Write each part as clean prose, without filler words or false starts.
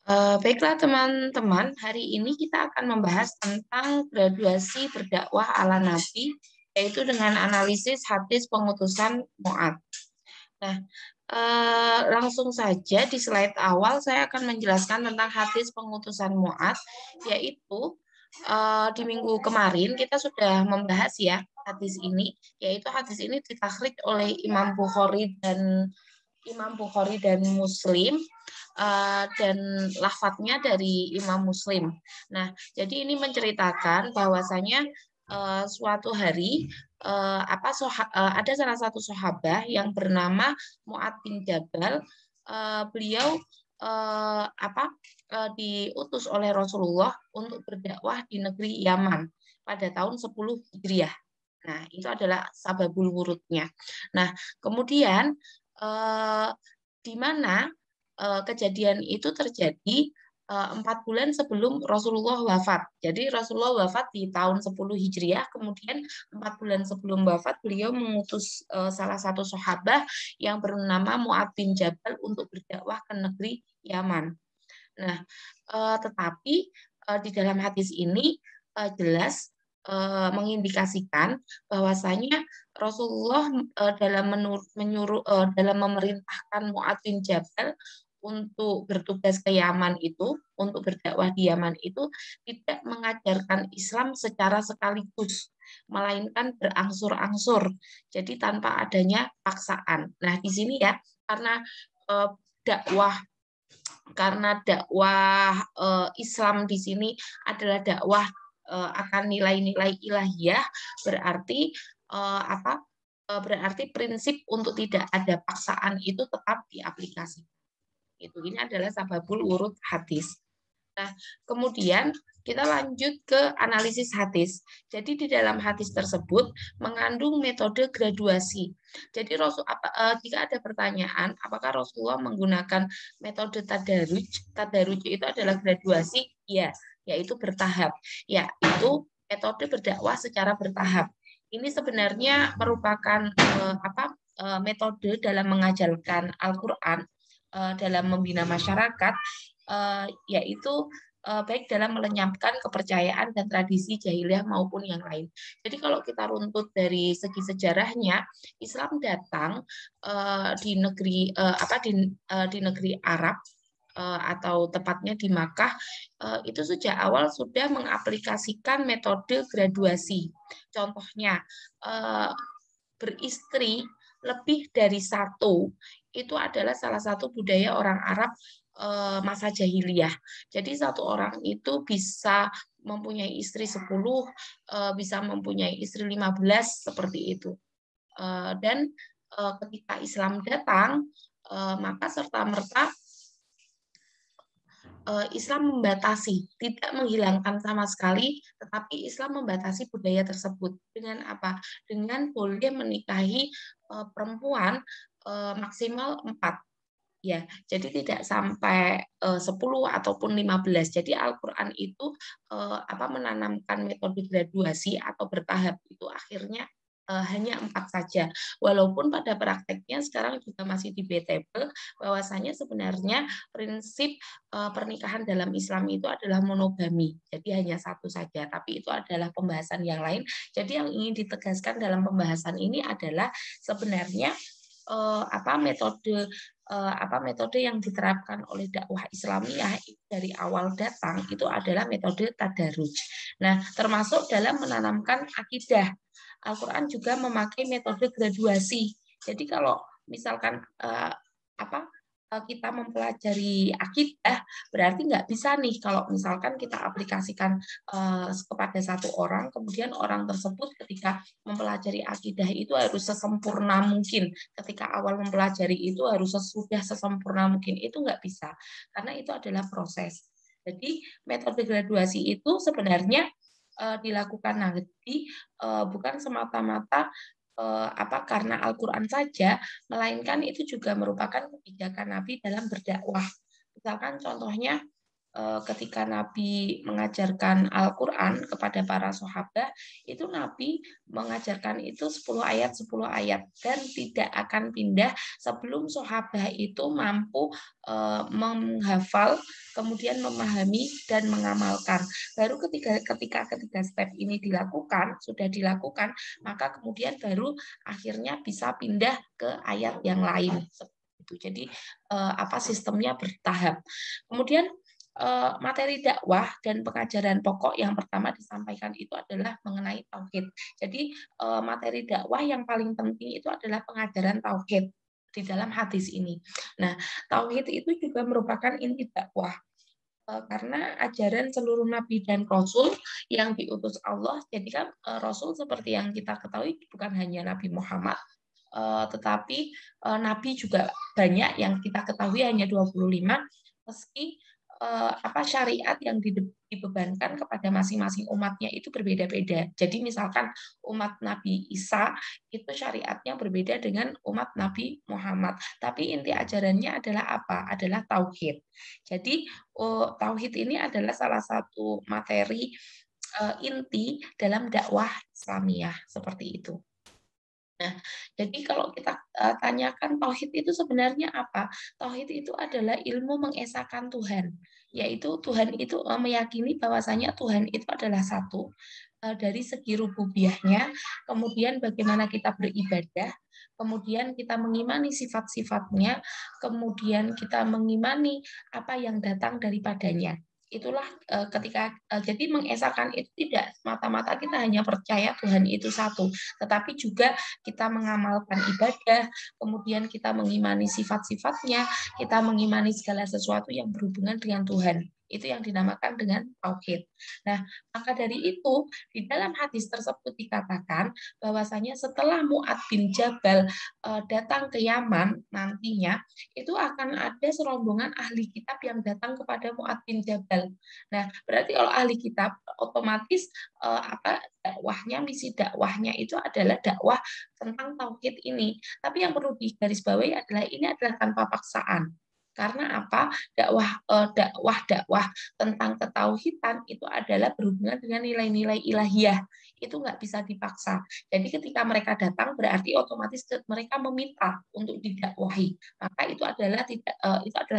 Baiklah teman-teman, hari ini kita akan membahas tentang graduasi berdakwah ala Nabi, yaitu dengan analisis hadis pengutusan Mu'adz. Nah, langsung saja di slide awal saya akan menjelaskan tentang hadis pengutusan Mu'adz, yaitu di minggu kemarin kita sudah membahas ya hadis ini, yaitu hadis ini ditakhrij oleh Imam Bukhari dan Muslim, dan lafadznya dari Imam Muslim. Nah, jadi ini menceritakan bahwasanya suatu hari ada salah satu sahabat yang bernama Mu'adz bin Jabal. Beliau diutus oleh Rasulullah untuk berdakwah di negeri Yaman pada tahun 10 Hijriah. Nah, itu adalah sababul wurudnya. Nah, kemudian di mana kejadian itu terjadi 4 bulan sebelum Rasulullah wafat. Jadi Rasulullah wafat di tahun 10 Hijriah, kemudian 4 bulan sebelum wafat beliau mengutus salah satu sahabat yang bernama Mu'adz bin Jabal untuk berdakwah ke negeri Yaman. Nah, tetapi di dalam hadis ini jelas mengindikasikan bahwasanya Rasulullah dalam memerintahkan Mu'adz bin Jabal untuk bertugas ke Yaman itu, untuk berdakwah di Yaman itu tidak mengajarkan Islam secara sekaligus, melainkan berangsur-angsur. Jadi tanpa adanya paksaan. Nah, di sini ya, karena dakwah Islam di sini adalah dakwah akan nilai-nilai ilahiyah, berarti berarti prinsip untuk tidak ada paksaan itu tetap diaplikasikan. Ini adalah sababul wurud hadis. Nah, kemudian kita lanjut ke analisis hadis. Jadi di dalam hadis tersebut mengandung metode graduasi. Jadi jika ada pertanyaan, apakah Rasulullah menggunakan metode tadarruj? Tadarruj itu adalah graduasi, ya, yaitu bertahap. Ya, itu metode berdakwah secara bertahap. Ini sebenarnya merupakan metode dalam mengajarkan Al-Quran dalam membina masyarakat, yaitu baik dalam melenyapkan kepercayaan dan tradisi jahiliyah maupun yang lain. Jadi kalau kita runtut dari segi sejarahnya, Islam datang di negeri Arab, atau tepatnya di Makkah, itu sejak awal sudah mengaplikasikan metode graduasi. Contohnya beristri lebih dari satu itu adalah salah satu budaya orang Arab masa jahiliyah. Jadi satu orang itu bisa mempunyai istri 10, bisa mempunyai istri 15, seperti itu. Dan ketika Islam datang, maka serta-merta Islam membatasi, tidak menghilangkan sama sekali, tetapi Islam membatasi budaya tersebut. Dengan apa? Dengan boleh menikahi perempuan maksimal 4. Ya, jadi tidak sampai 10 ataupun 15. Jadi Al-Qur'an itu menanamkan metode graduasi atau bertahap itu akhirnya hanya 4 saja. Walaupun pada prakteknya sekarang juga masih debatable bahwasanya sebenarnya prinsip pernikahan dalam Islam itu adalah monogami. Jadi hanya satu saja, tapi itu adalah pembahasan yang lain. Jadi yang ingin ditegaskan dalam pembahasan ini adalah sebenarnya metode yang diterapkan oleh dakwah Islamiyah dari awal datang itu adalah metode tadarruj. Nah, termasuk dalam menanamkan akidah. Al-Quran juga memakai metode graduasi. Jadi kalau misalkan kita mempelajari akidah, berarti nggak bisa nih kalau misalkan kita aplikasikan kepada satu orang, kemudian orang tersebut ketika mempelajari akidah itu harus sesempurna mungkin. Ketika awal mempelajari itu harus sudah sesempurna mungkin. Itu nggak bisa, karena itu adalah proses. Jadi metode graduasi itu sebenarnya dilakukan nanti bukan semata-mata karena Al-Quran saja, melainkan itu juga merupakan kebijakan Nabi dalam berdakwah. Misalkan contohnya ketika Nabi mengajarkan Al-Quran kepada para sahabat, itu Nabi mengajarkan itu 10 ayat, 10 ayat, dan tidak akan pindah sebelum sahabat itu mampu menghafal, kemudian memahami dan mengamalkan. Baru ketika step ini sudah dilakukan, maka kemudian baru akhirnya bisa pindah ke ayat yang lain. Jadi sistemnya bertahap. Kemudian materi dakwah dan pengajaran pokok yang pertama disampaikan itu adalah mengenai tauhid. Jadi materi dakwah yang paling penting itu adalah pengajaran tauhid di dalam hadis ini. Nah, tauhid itu juga merupakan inti dakwah karena ajaran seluruh nabi dan rasul yang diutus Allah. Jadi kan rasul seperti yang kita ketahui bukan hanya Nabi Muhammad, tetapi nabi juga banyak, yang kita ketahui hanya 25, meski syariat yang dibebankan kepada masing-masing umatnya itu berbeda-beda. Jadi misalkan umat Nabi Isa itu syariatnya berbeda dengan umat Nabi Muhammad. Tapi inti ajarannya adalah apa? Adalah tauhid. Jadi tauhid ini adalah salah satu materi inti dalam dakwah Islamiyah, seperti itu. Nah, jadi kalau kita tanyakan tauhid itu sebenarnya apa? Tauhid itu adalah ilmu mengesahkan Tuhan, yaitu Tuhan itu meyakini bahwasanya Tuhan itu adalah satu dari segi rububiyahnya, kemudian bagaimana kita beribadah, kemudian kita mengimani sifat-sifatnya, kemudian kita mengimani apa yang datang daripadanya. Itulah jadi mengesahkan itu tidak semata-mata kita hanya percaya Tuhan itu satu, tetapi juga kita mengamalkan ibadah, kemudian kita mengimani sifat-sifatnya, kita mengimani segala sesuatu yang berhubungan dengan Tuhan. Itu yang dinamakan dengan tauhid. Nah, maka dari itu di dalam hadis tersebut dikatakan bahwasanya setelah Mu'adz bin Jabal datang ke Yaman nantinya, itu akan ada serombongan ahli kitab yang datang kepada Mu'adz bin Jabal. Nah, berarti kalau ahli kitab otomatis misi dakwahnya itu adalah dakwah tentang tauhid ini. Tapi yang perlu digarisbawahi adalah ini adalah tanpa paksaan. Karena apa? Dakwah tentang ketauhidan itu adalah berhubungan dengan nilai-nilai ilahiyah. Itu nggak bisa dipaksa. Jadi ketika mereka datang berarti otomatis mereka meminta untuk didakwahi. Maka itu adalah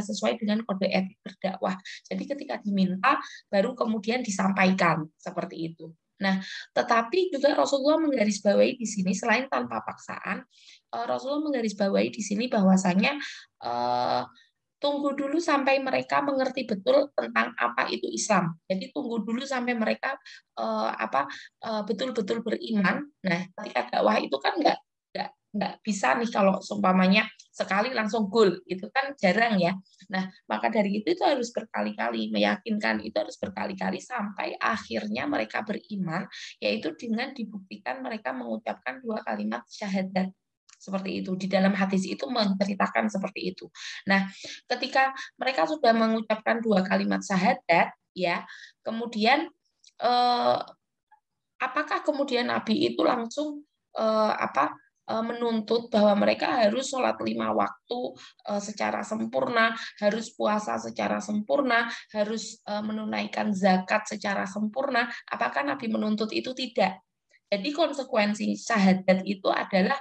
sesuai dengan kode etik berdakwah. Jadi ketika diminta baru kemudian disampaikan seperti itu. Nah, tetapi juga Rasulullah menggarisbawahi di sini selain tanpa paksaan, Rasulullah menggarisbawahi di sini bahwasanya tunggu dulu sampai mereka mengerti betul tentang apa itu Islam. Jadi tunggu dulu sampai mereka betul-betul beriman. Nah, ketika dakwah itu kan nggak bisa nih kalau seumpamanya sekali langsung goal, itu kan jarang ya. Nah, maka dari itu harus berkali-kali, meyakinkan itu harus berkali-kali sampai akhirnya mereka beriman, yaitu dengan dibuktikan mereka mengucapkan 2 kalimat syahadat. Seperti itu. Di dalam hadis itu menceritakan seperti itu. Nah, ketika mereka sudah mengucapkan 2 kalimat syahadat, ya, kemudian apakah kemudian Nabi itu langsung menuntut bahwa mereka harus sholat 5 waktu secara sempurna, harus puasa secara sempurna, harus menunaikan zakat secara sempurna? Apakah Nabi menuntut itu? Tidak. Jadi konsekuensi syahadat itu adalah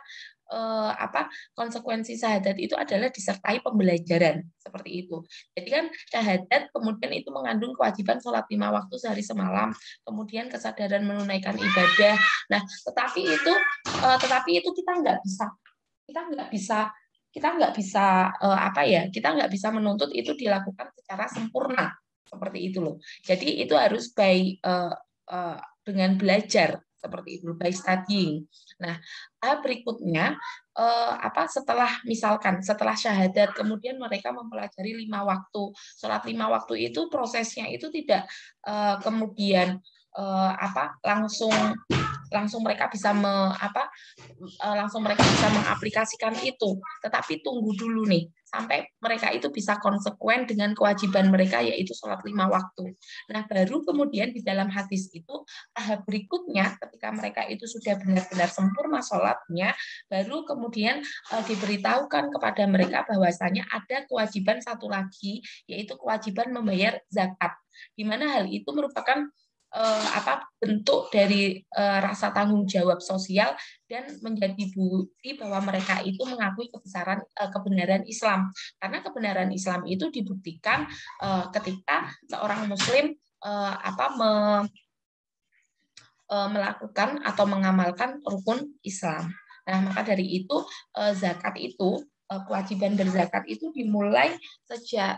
konsekuensi syahadat itu adalah disertai pembelajaran seperti itu. Jadi kan syahadat kemudian itu mengandung kewajiban sholat 5 waktu sehari semalam, kemudian kesadaran menunaikan ibadah. Nah, tetapi itu kita nggak bisa menuntut itu dilakukan secara sempurna seperti itu loh. Jadi itu harus dengan belajar seperti itu, by studying. Nah, berikutnya setelah syahadat kemudian mereka mempelajari 5 waktu. Sholat 5 waktu itu prosesnya itu tidak kemudian langsung langsung mereka bisa langsung mereka bisa mengaplikasikan itu. Tetapi tunggu dulu nih sampai mereka itu bisa konsekuen dengan kewajiban mereka, yaitu sholat 5 waktu. Nah, baru kemudian di dalam hadis itu tahap berikutnya ketika mereka itu sudah benar-benar sempurna sholatnya, baru kemudian diberitahukan kepada mereka bahwasanya ada kewajiban satu lagi, yaitu kewajiban membayar zakat, di mana hal itu merupakan bentuk dari rasa tanggung jawab sosial dan menjadi bukti bahwa mereka itu mengakui kebenaran Islam, karena kebenaran Islam itu dibuktikan ketika seorang Muslim melakukan atau mengamalkan rukun Islam. Nah, maka dari itu zakat itu, kewajiban berzakat itu dimulai sejak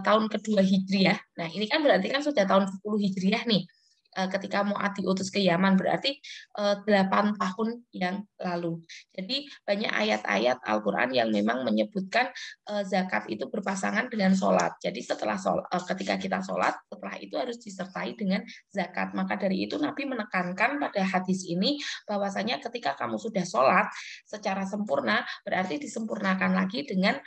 tahun kedua Hijriah. Nah, ini kan berarti kan sudah tahun 10 Hijriah nih. Ketika Mu'adh diutus ke Yaman, berarti 8 tahun yang lalu. Jadi banyak ayat-ayat Al-Quran yang memang menyebutkan zakat itu berpasangan dengan sholat. Jadi ketika kita sholat, setelah itu harus disertai dengan zakat. Maka dari itu Nabi menekankan pada hadis ini bahwasanya ketika kamu sudah sholat secara sempurna, berarti disempurnakan lagi dengan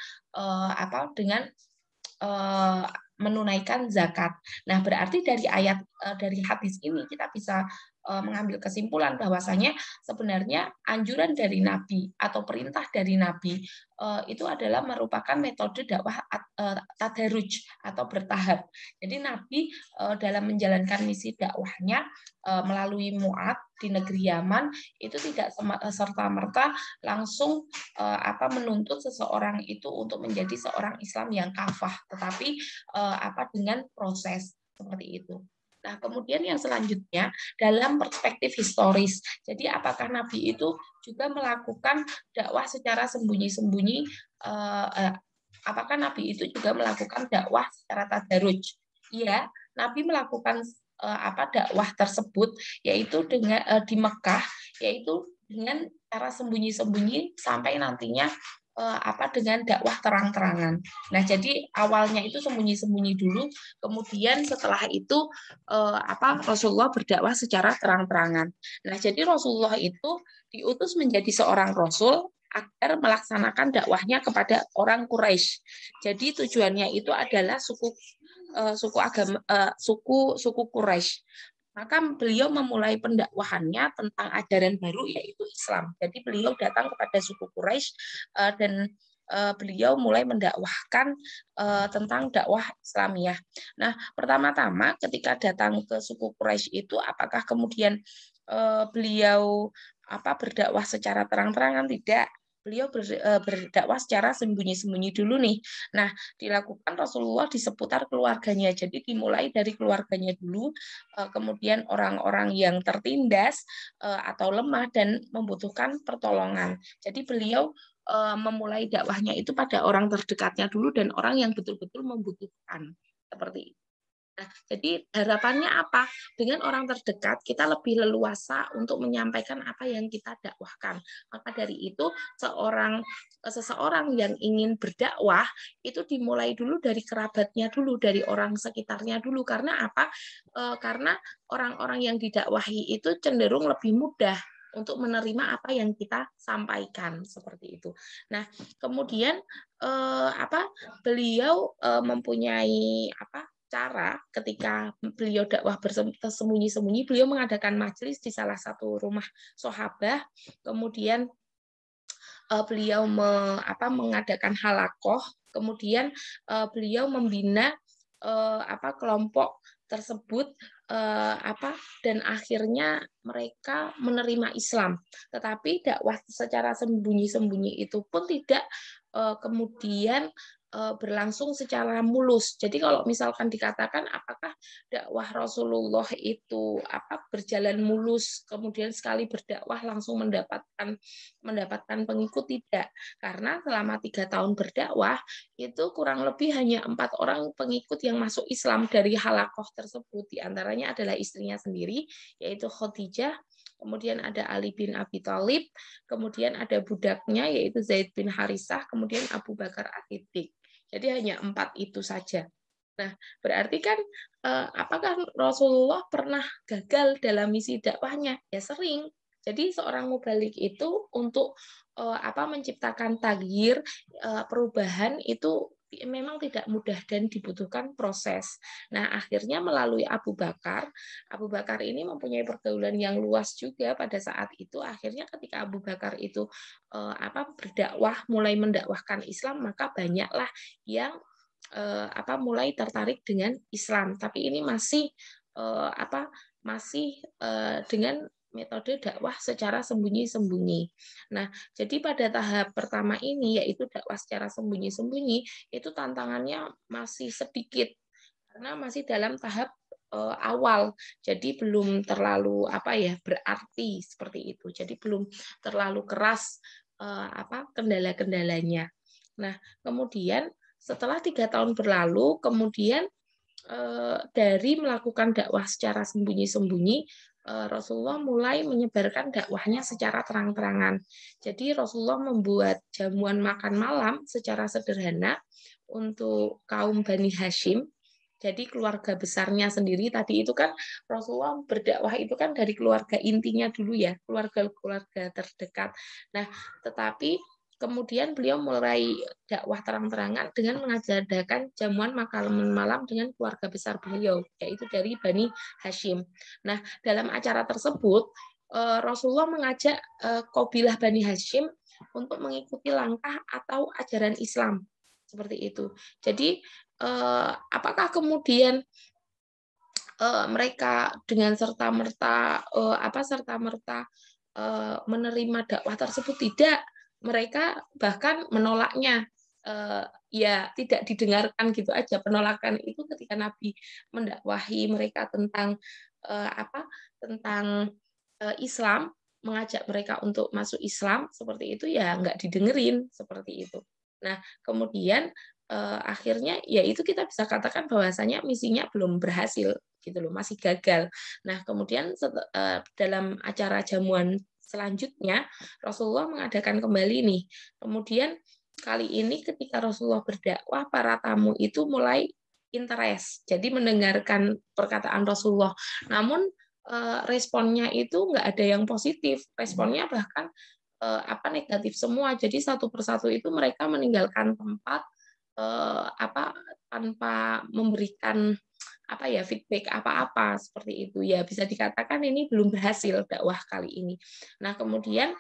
menunaikan zakat. Nah, berarti dari hadis ini kita bisa mengambil kesimpulan bahwasanya sebenarnya anjuran dari Nabi atau perintah dari Nabi itu adalah merupakan metode dakwah tadarruj atau bertahap. Jadi Nabi dalam menjalankan misi dakwahnya melalui Mu'adh di negeri Yaman itu tidak serta-merta langsung menuntut seseorang itu untuk menjadi seorang Islam yang kafah, tetapi dengan proses seperti itu. Nah, kemudian yang selanjutnya dalam perspektif historis. Jadi apakah Nabi itu juga melakukan dakwah secara sembunyi-sembunyi? Apakah Nabi itu juga melakukan dakwah secara tadarruj? Iya, Nabi melakukan dakwah tersebut yaitu dengan di Mekah, yaitu dengan cara sembunyi-sembunyi sampai nantinya dengan dakwah terang-terangan. Nah, jadi awalnya itu sembunyi-sembunyi dulu, kemudian setelah itu Rasulullah berdakwah secara terang-terangan. Nah, jadi Rasulullah itu diutus menjadi seorang rasul agar melaksanakan dakwahnya kepada orang Quraisy. Jadi tujuannya itu adalah suku Quraisy. Maka beliau memulai pendakwahannya tentang ajaran baru, yaitu Islam. Jadi beliau datang kepada suku Quraisy dan beliau mulai mendakwahkan tentang dakwah Islamiyah. Nah, pertama-tama ketika datang ke suku Quraisy itu, apakah kemudian beliau berdakwah secara terang-terangan? Tidak. Beliau berdakwah secara sembunyi-sembunyi dulu nih. Nah, dilakukan Rasulullah di seputar keluarganya. Jadi dimulai dari keluarganya dulu, kemudian orang-orang yang tertindas atau lemah dan membutuhkan pertolongan. Jadi beliau memulai dakwahnya itu pada orang terdekatnya dulu dan orang yang betul-betul membutuhkan. Seperti itu. Nah, jadi harapannya apa? Dengan orang terdekat kita lebih leluasa untuk menyampaikan apa yang kita dakwahkan. Maka dari itu seseorang yang ingin berdakwah itu dimulai dulu dari kerabatnya dulu, dari orang sekitarnya dulu. Karena apa? Karena orang-orang yang didakwahi itu cenderung lebih mudah untuk menerima apa yang kita sampaikan, seperti itu. Nah, kemudian beliau mempunyai cara ketika beliau dakwah bersembunyi-sembunyi, beliau mengadakan majelis di salah satu rumah sahabat, kemudian beliau mengadakan halakoh, kemudian beliau membina kelompok tersebut dan akhirnya mereka menerima Islam. Tetapi dakwah secara sembunyi-sembunyi itu pun tidak kemudian berlangsung secara mulus. Jadi kalau misalkan dikatakan apakah dakwah Rasulullah itu berjalan mulus, kemudian sekali berdakwah langsung mendapatkan pengikut, tidak. Karena selama 3 tahun berdakwah itu kurang lebih hanya 4 orang pengikut yang masuk Islam dari halakoh tersebut. Di antaranya adalah istrinya sendiri, yaitu Khadijah. Kemudian ada Ali bin Abi Thalib, kemudian ada budaknya yaitu Zaid bin Harisah, kemudian Abu Bakar As-Siddiq. Jadi hanya 4 itu saja. Nah, berarti kan apakah Rasulullah pernah gagal dalam misi dakwahnya? Ya sering. Jadi seorang mubalik itu untuk menciptakan taghyir, perubahan itu memang tidak mudah dan dibutuhkan proses. Nah, akhirnya melalui Abu Bakar ini mempunyai pergaulan yang luas juga pada saat itu. Akhirnya ketika Abu Bakar itu berdakwah, mulai mendakwahkan Islam, maka banyaklah yang mulai tertarik dengan Islam. Tapi ini masih dengan metode dakwah secara sembunyi-sembunyi. Nah, jadi pada tahap pertama ini, yaitu dakwah secara sembunyi-sembunyi, itu tantangannya masih sedikit karena masih dalam tahap awal, jadi belum terlalu berarti seperti itu. Jadi belum terlalu keras kendala-kendalanya. Nah, kemudian setelah 3 tahun berlalu, kemudian dari melakukan dakwah secara sembunyi-sembunyi, Rasulullah mulai menyebarkan dakwahnya secara terang-terangan. Jadi Rasulullah membuat jamuan makan malam secara sederhana untuk kaum Bani Hashim. Jadi keluarga besarnya sendiri tadi itu kan Rasulullah berdakwah itu kan dari keluarga intinya dulu ya, keluarga terdekat. Nah, tetapi kemudian beliau mulai dakwah terang-terangan dengan mengadakan jamuan makan malam dengan keluarga besar beliau, yaitu dari Bani Hashim. Nah, dalam acara tersebut, Rasulullah mengajak kabilah Bani Hashim untuk mengikuti langkah atau ajaran Islam. Seperti itu. Jadi, apakah kemudian mereka dengan serta-merta menerima dakwah tersebut? Tidak, mereka bahkan menolaknya. Ya tidak didengarkan gitu aja. Penolakan itu ketika Nabi mendakwahi mereka tentang Islam, mengajak mereka untuk masuk Islam seperti itu, ya nggak didengerin seperti itu. Nah, kemudian akhirnya ya itu kita bisa katakan bahwasanya misinya belum berhasil gitu loh, masih gagal. Nah, kemudian dalam acara jamuan selanjutnya Rasulullah mengadakan kembali nih. Kemudian kali ini ketika Rasulullah berdakwah, para tamu itu mulai interest, jadi mendengarkan perkataan Rasulullah. Namun responnya itu nggak ada yang positif, responnya bahkan negatif semua. Jadi satu persatu itu mereka meninggalkan tempat tanpa memberikan feedback apa-apa seperti itu. Ya bisa dikatakan ini belum berhasil dakwah kali ini. Nah, kemudian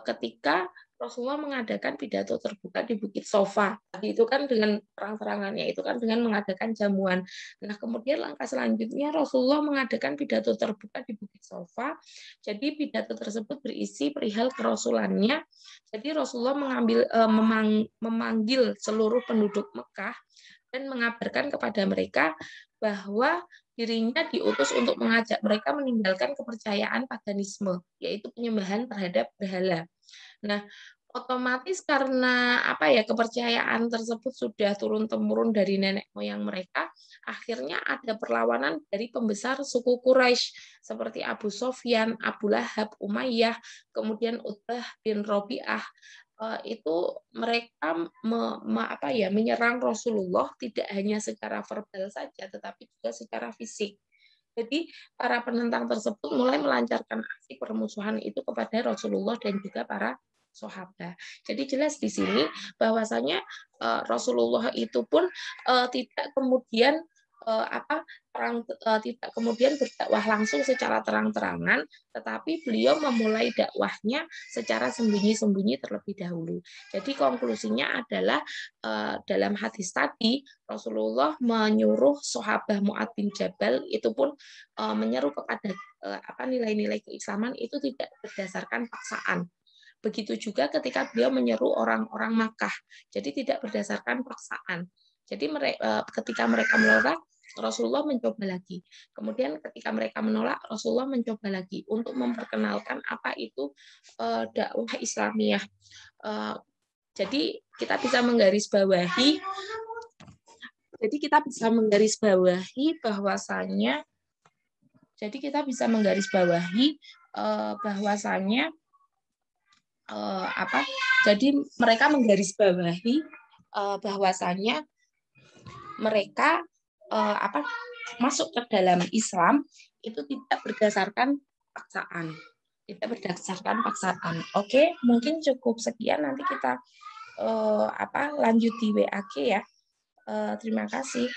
ketika Rasulullah mengadakan pidato terbuka di Bukit Sofa, tadi itu kan dengan terang-terangannya itu kan dengan mengadakan jamuan. Nah, kemudian langkah selanjutnya Rasulullah mengadakan pidato terbuka di Bukit Sofa. Jadi pidato tersebut berisi perihal kerasulannya. Jadi Rasulullah memanggil seluruh penduduk Mekah dan mengabarkan kepada mereka bahwa dirinya diutus untuk mengajak mereka meninggalkan kepercayaan paganisme, yaitu penyembahan terhadap berhala. Nah, otomatis karena kepercayaan tersebut sudah turun-temurun dari nenek moyang mereka, akhirnya ada perlawanan dari pembesar suku Quraisy seperti Abu Sofyan, Abu Lahab, Umayyah, kemudian Utbah bin Rabi'ah. Itu mereka menyerang Rasulullah tidak hanya secara verbal saja, tetapi juga secara fisik. Jadi para penentang tersebut mulai melancarkan aksi permusuhan itu kepada Rasulullah dan juga para sahabat. Jadi jelas di sini bahwasanya Rasulullah itu pun tidak kemudian tidak kemudian berdakwah langsung secara terang-terangan, tetapi beliau memulai dakwahnya secara sembunyi-sembunyi terlebih dahulu. Jadi konklusinya adalah dalam hadis tadi Rasulullah menyuruh sahabat Mu'adz bin Jabal itu pun menyeru kepada nilai-nilai keislaman itu tidak berdasarkan paksaan. Begitu juga ketika beliau menyeru orang-orang Makkah, jadi tidak berdasarkan paksaan. Jadi ketika mereka menolak, Rasulullah mencoba lagi. Kemudian ketika mereka menolak, Rasulullah mencoba lagi untuk memperkenalkan apa itu dakwah Islamiyah. Jadi kita bisa menggarisbawahi bahwasanya jadi mereka menggarisbawahi bahwasanya mereka masuk ke dalam Islam itu tidak berdasarkan paksaan. Tidak berdasarkan paksaan. Oke, mungkin cukup sekian, nanti kita lanjut di WAG ya. Terima kasih.